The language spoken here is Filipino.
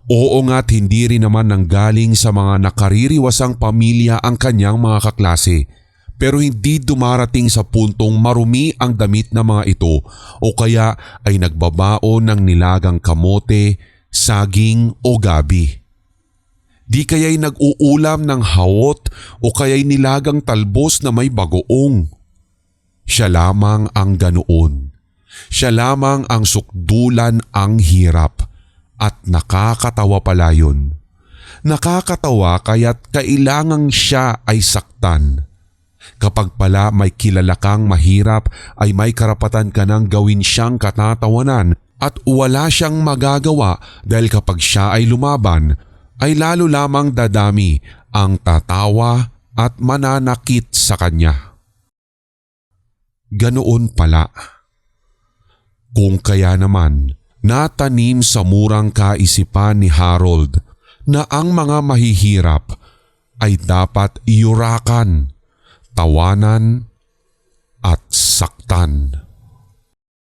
Oo nga't hindi rin naman nanggaling sa mga nakaririwasang pamilya ang kanyang mga kaklase. Pero hindi dumarating sa puntong marumi ang damit ng mga ito o kaya ay nagbabaon ng nilagang kamote, saging o gabi. Di kaya'y nag-uulam ng hawot o kaya'y nilagang talbos na may bagoong. Siya lamang ang ganoon. Siya lamang ang sukdulan ang hirap at nakakatawa pala yun. Nakakatawa kaya't kailangang siya ay saktan. Kapag pala may kilala kang mahirap ay may karapatan ka nang gawin siyang katatawanan at wala siyang magagawa dahil kapag siya ay lumaban ay lalo lamang dadami ang tatawa at mananakit sa kanya. Ganoon pala. Kung kaya naman, natanim sa murang kaisipan ni Harold na ang mga mahihirap ay dapat iurakan, tawanan at saktan.